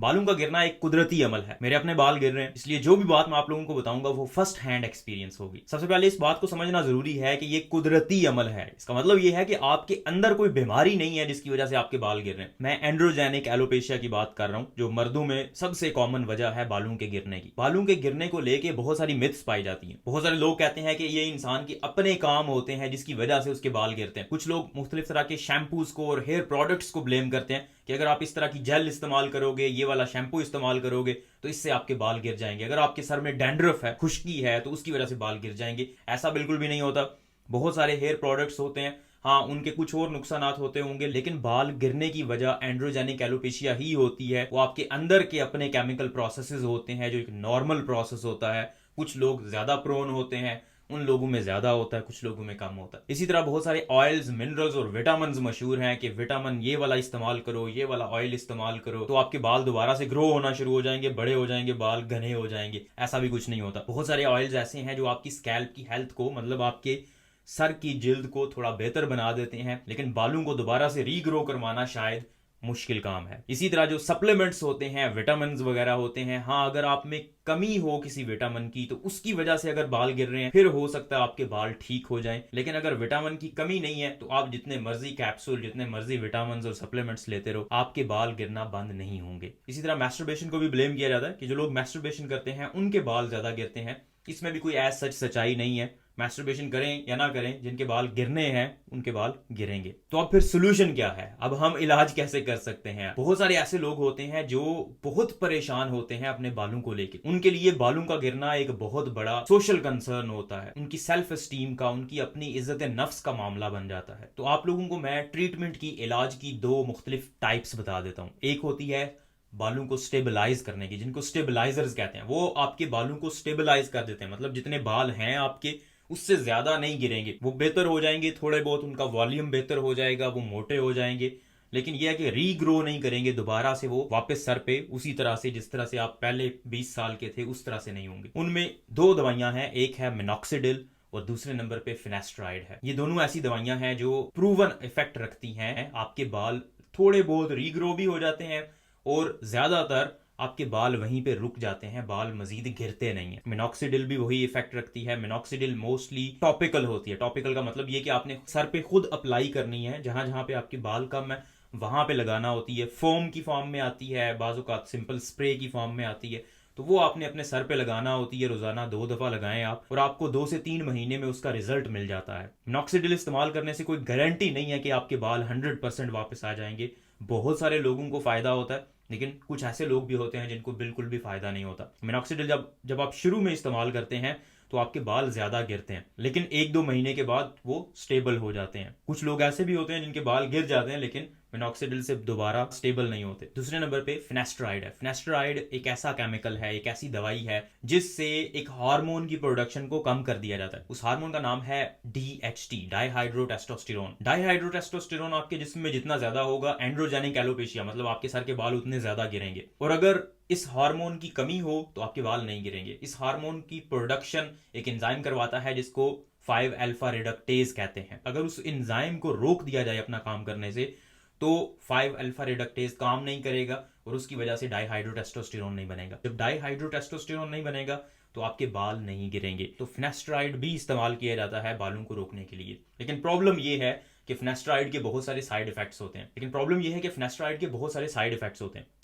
बालों का गिरना एक कुदरती अमल है। मेरे अपने बाल गिर रहे हैं, इसलिए जो भी बात मैं आप लोगों को बताऊंगा वो फर्स्ट हैंड एक्सपीरियंस होगी। सबसे पहले इस बात को समझना जरूरी है कि ये कुदरती अमल है। इसका मतलब ये है कि आपके अंदर कोई बीमारी नहीं है जिसकी वजह से आपके बाल गिर रहे हैं। मैं एंड्रोजेनिक एलोपेशिया की बात कर रहा हूं, जो मर्दों में सबसे कॉमन वजह है बालों के गिरने की। बालों के गिरने को लेके बहुत सारी मिथ्स पाई जाती हैं। बहुत सारे लोग कहते हैं कि ये इंसान के अपने काम होते हैं जिसकी वजह से उसके बाल गिरते हैं। कुछ लोग मुख्तलिफ तरह के शैम्पूज को और हेयर प्रोडक्ट्स को ब्लेम करते हैं कि अगर आप इस तरह की जेल इस्तेमाल करोगे, ये वाला शैम्पू इस्तेमाल करोगे तो इससे आपके बाल गिर जाएंगे। अगर आपके सर में डैंड्रफ है, खुश्की है, तो उसकी वजह से बाल गिर जाएंगे। ऐसा बिल्कुल भी नहीं होता। बहुत सारे हेयर प्रोडक्ट्स होते हैं, हाँ उनके कुछ और नुकसान होते होंगे, लेकिन बाल गिरने की वजह एंड्रोजेनिक एलोपेशिया ही होती है। वो आपके अंदर के अपने केमिकल प्रोसेसेस होते हैं जो एक नॉर्मल प्रोसेस होता है। कुछ लोग ज्यादा प्रोन होते हैं, उन लोगों में ज्यादा होता है, कुछ लोगों में कम होता है। इसी तरह बहुत सारे ऑयल्स, मिनरल्स और विटामिन मशहूर हैं कि विटामिन ये वाला इस्तेमाल करो, ये वाला ऑयल इस्तेमाल करो तो आपके बाल दोबारा से ग्रो होना शुरू हो जाएंगे, बड़े हो जाएंगे, बाल घने हो जाएंगे। ऐसा भी कुछ नहीं होता। बहुत सारे ऑयल्स ऐसे हैं जो आपकी स्कैल्प की हेल्थ को, मतलब आपके सर की जिल्द को थोड़ा बेहतर बना देते हैं, लेकिन बालों को दोबारा से रीग्रो करवाना शायद मुश्किल काम है। इसी तरह जो सप्लीमेंट्स होते हैं, विटामिन वगैरह होते हैं, हाँ अगर आप में कमी हो किसी विटामिन की तो उसकी वजह से अगर बाल गिर रहे हैं फिर हो सकता है आपके बाल ठीक हो जाएं। लेकिन अगर विटामिन की कमी नहीं है तो आप जितने मर्जी कैप्सूल, जितने मर्जी विटामिन और सप्लीमेंट्स लेते रहो, आपके बाल गिरना बंद नहीं होंगे। इसी तरह मैस्टरबेशन को भी ब्लेम किया जाता है कि जो लोग मैस्टरबेशन करते हैं उनके बाल ज्यादा गिरते हैं। इसमें भी कोई ऐसा सच सच्चाई नहीं है। मैस्टरबेशन करें या ना करें, जिनके बाल गिरने हैं उनके बाल गिरेंगे। तो अब फिर सोल्यूशन क्या है? अब हम इलाज कैसे कर सकते हैं? बहुत सारे ऐसे लोग होते हैं जो बहुत परेशान होते हैं अपने बालों को लेके। उनके लिए बालों का गिरना एक बहुत बड़ा सोशल कंसर्न होता है। उनकी सेल्फ एस्टीम का, उनकी अपनी इज्जत नफ्स का मामला बन जाता है। तो आप लोगों को मैं ट्रीटमेंट की, इलाज की दो मुख्तलिफ टाइप्स बता देता हूं। एक होती है बालों को स्टेबलाइज करने की, जिनको स्टेबलाइजर्स कहते हैं। वो आपके बालों को स्टेबलाइज कर देते हैं, मतलब जितने बाल हैं आपके उससे ज्यादा नहीं गिरेंगे, वो बेहतर हो जाएंगे, थोड़े बहुत उनका वॉल्यूम बेहतर हो जाएगा, वो मोटे हो जाएंगे। लेकिन यह है कि रीग्रो नहीं करेंगे दोबारा से वो वापस सर पे उसी तरह से जिस तरह से आप पहले 20 साल के थे उस तरह से नहीं होंगे। उनमें दो दवाइयां हैं, एक है मिनॉक्सिडिल और दूसरे नंबर पे फिनेस्ट्राइड है। ये दोनों ऐसी दवाइयां हैं जो प्रूवन इफेक्ट रखती हैं। आपके बाल थोड़े बहुत रीग्रो भी हो जाते हैं और ज्यादातर आपके बाल वहीं पे रुक जाते हैं, बाल मजीद गिरते नहीं है। मिनॉक्सिडिल भी वही इफेक्ट रखती है। मिनॉक्सिडिल मोस्टली टॉपिकल होती है। टॉपिकल का मतलब ये कि आपने सर पे खुद अप्लाई करनी है, जहां जहां पे आपके बाल कम है वहां पे लगाना होती है। फोम की फॉर्म में आती है, बाजू का सिंपल स्प्रे की फॉर्म में आती है, तो वो आपने अपने सर पे लगाना होती है। रोजाना 2 दफा लगाएं आप, और आपको 2 से 3 महीने में उसका रिजल्ट मिल जाता है। मिनॉक्सिडिल इस्तेमाल करने से कोई गारंटी नहीं है कि आपके बाल 100% वापस आ जाएंगे। बहुत सारे लोगों को फायदा होता है, लेकिन कुछ ऐसे लोग भी होते हैं जिनको बिल्कुल भी फायदा नहीं होता। मिनॉक्सिडिल जब जब आप शुरू में इस्तेमाल करते हैं तो आपके बाल ज्यादा गिरते हैं, लेकिन 1-2 महीने के बाद वो स्टेबल हो जाते हैं। कुछ लोग ऐसे भी होते हैं जिनके बाल गिर जाते हैं लेकिन मिनॉक्सिडिल से दोबारा स्टेबल नहीं होते। दूसरे नंबर पे फिनेस्ट्राइड है। फिनेस्ट्राइड एक ऐसा केमिकल है, एक ऐसी दवाई है जिससे एक हार्मोन की प्रोडक्शन को कम कर दिया जाता है। उस हार्मोन का नाम है DHT, डाईहाइड्रोटेस्टोस्टेरोन। डाईहाइड्रोटेस्टोस्टेरोन आपके जिस्म में जितना ज्यादा होगा, एंड्रोजेनिक एलोपेशिया मतलब आपके सर के बाल उतने ज्यादा गिरेंगे। और अगर इस हार्मोन की कमी हो तो आपके बाल नहीं गिरेंगे। इस हार्मोन की प्रोडक्शन एक एंजाइम करवाता है जिसको 5 अल्फा रिडक्टेज कहते हैं। अगर उस एंजाइम को रोक दिया जाए अपना काम करने से तो 5 अल्फा रिडक्टेज काम नहीं करेगा और उसकी वजह से डाईहाइड्रोटेस्टोस्टेरोन नहीं बनेगा। जब डाईहाइड्रोटेस्टोस्टेरोन नहीं बनेगा तो आपके बाल नहीं गिरेंगे। तो फिनेस्ट्राइड भी इस्तेमाल किया जाता है बालों को रोकने के लिए। लेकिन प्रॉब्लम यह है कि फिनेस्ट्राइड के बहुत सारे साइड इफेक्ट्स होते हैं।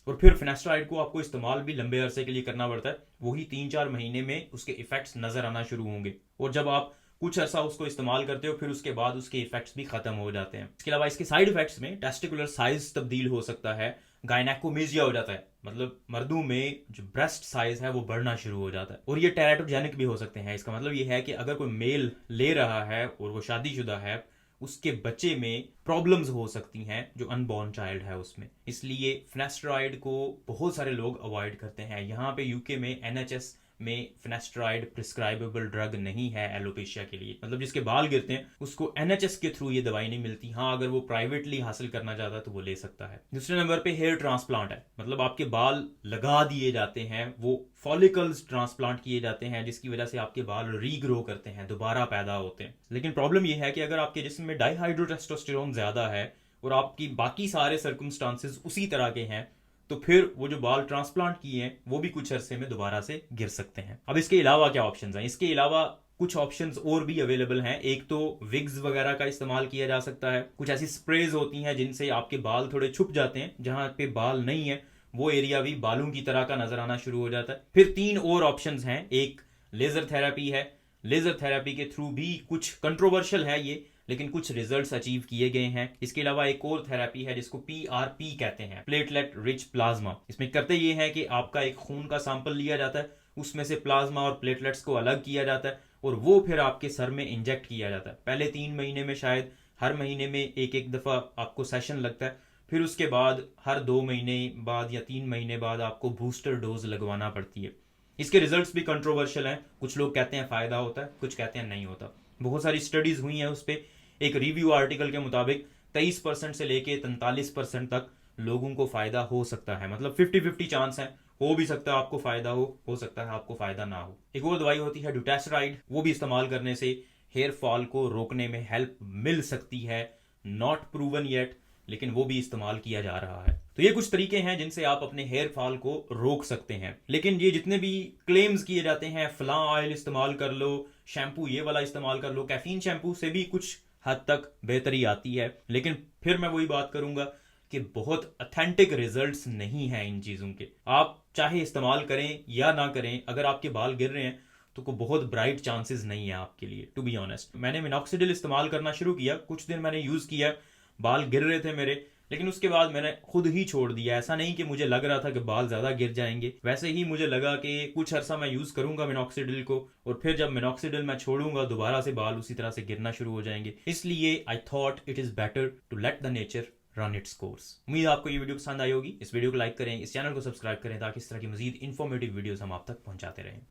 और फिर फिनेस्ट्राइड को आपको इस्तेमाल भी लंबे अरसे के लिए करना पड़ता है। वही 3-4 महीने में उसके इफेक्ट्स नजर आना शुरू होंगे, और जब आप कुछ अर्सा उसको इस्तेमाल करते हो फिर उसके बाद उसके इफेक्ट्स भी खत्म हो जाते हैं। इसके अलावा इसके साइड इफेक्ट्स में टेस्टिकुलर साइज तब्दील हो सकता है, गायनेकोमेजिया हो जाता है, मतलब मर्दों में जो ब्रेस्ट साइज है वो बढ़ना शुरू हो जाता है, और ये टेराटोजेनिक भी हो सकते हैं। इसका मतलब ये है कि अगर कोई मेल ले रहा है और वो शादीशुदा है, उसके बच्चे में प्रॉब्लम्स हो सकती हैं जो अनबॉर्न चाइल्ड है उसमें। इसलिए फिनेस्ट्राइड को बहुत सारे लोग अवॉइड करते हैं। यहाँ पे यूके में NHS में फिनेस्ट्राइड प्रिस्क्राइबेबल ड्रग नहीं है एलोपेशिया के लिए। मतलब जिसके बाल गिरते हैं उसको NHS के थ्रू ये दवाई नहीं मिलती। हाँ अगर वो प्राइवेटली हासिल करना चाहता है तो वो ले सकता है। दूसरे नंबर पे हेयर ट्रांसप्लांट है, मतलब आपके बाल लगा दिए जाते हैं, वो फॉलिकल्स ट्रांसप्लांट किए जाते हैं जिसकी वजह से आपके बाल रीग्रो करते हैं, दोबारा पैदा होते हैं। लेकिन प्रॉब्लम यह है कि अगर आपके जिस्म में डाईहाइड्रोटेस्टोस्टेरोन ज्यादा है और आपकी बाकी सारे सर्कमस्टांसेस उसी तरह के हैं तो फिर वो जो बाल ट्रांसप्लांट किए हैं वो भी कुछ अरसे में दोबारा से गिर सकते हैं। अब इसके अलावा क्या ऑप्शंस हैं? इसके अलावा कुछ ऑप्शंस और भी अवेलेबल हैं। एक तो विग्स वगैरह का इस्तेमाल किया जा सकता है। कुछ ऐसी स्प्रेज होती हैं जिनसे आपके बाल थोड़े छुप जाते हैं, जहां पे बाल नहीं है वो एरिया भी बालों की तरह का नजर आना शुरू हो जाता है। फिर 3 और ऑप्शंस हैं। एक लेजर थेरेपी है। लेजर थेरेपी के थ्रू भी कुछ कंट्रोवर्शियल है ये, लेकिन कुछ रिजल्ट्स अचीव किए गए हैं। इसके अलावा एक और थेरेपी है जिसको PRP कहते हैं, प्लेटलेट रिच प्लाज्मा। इसमें करते ये है कि आपका एक खून का सैंपल लिया जाता है, उसमें से प्लाज्मा और प्लेटलेट्स को अलग किया जाता है और वो फिर आपके सर में इंजेक्ट किया जाता है। पहले 3 महीने में शायद हर महीने में एक दफा आपको सेशन लगता है। फिर उसके बाद हर 2 महीने बाद या 3 महीने बाद आपको बूस्टर डोज लगवाना पड़ती है। इसके रिजल्ट्स भी कंट्रोवर्शियल हैं। कुछ लोग कहते हैं फायदा होता है, कुछ कहते हैं नहीं होता। बहुत सारी स्टडीज हुई हैं उस पर। एक रिव्यू आर्टिकल के मुताबिक 23% से लेके 43% तक लोगों को फायदा हो सकता है। मतलब 50-50 चांस है, हो भी सकता है आपको फायदा हो सकता है आपको फायदा ना हो। एक और दवाई होती है डुटेस्राइड, वो भी इस्तेमाल करने से हेयर फॉल को रोकने में हेल्प मिल सकती है। नॉट प्रूवन येट, लेकिन वो भी इस्तेमाल किया जा रहा है। तो ये कुछ तरीके हैं जिनसे आप अपने हेयर फॉल को रोक सकते हैं। लेकिन ये जितने भी क्लेम्स किए जाते हैं, फलां ऑयल इस्तेमाल कर लो, शैम्पू ये वाला इस्तेमाल कर लो, कैफीन शैम्पू से भी कुछ हद तक बेहतरी आती है, लेकिन फिर मैं वही बात करूंगा कि बहुत ऑथेंटिक रिजल्ट्स नहीं हैं इन चीजों के। आप चाहे इस्तेमाल करें या ना करें, अगर आपके बाल गिर रहे हैं तो कोई बहुत ब्राइट चांसेस नहीं है आपके लिए, टू बी ऑनेस्ट। मैंने मिनॉक्सिडिल इस्तेमाल करना शुरू किया, कुछ दिन मैंने यूज किया, बाल गिर रहे थे मेरे, लेकिन उसके बाद मैंने खुद ही छोड़ दिया। ऐसा नहीं कि मुझे लग रहा था कि बाल ज्यादा गिर जाएंगे, वैसे ही मुझे लगा कि कुछ अरसा मैं यूज करूंगा मिनॉक्सिडिल को, और फिर जब मिनॉक्सिडिल मैं छोड़ूंगा दोबारा से बाल उसी तरह से गिरना शुरू हो जाएंगे। इसलिए I thought it is better to let the nature run its course. उम्मीद आपको ये वीडियो पसंद आई होगी। इस वीडियो को लाइक करें, इस चैनल को सब्सक्राइब करें ताकि इस तरह की मजीद इन्फॉर्मेटिव वीडियोस हम आप तक पहुंचाते रहें।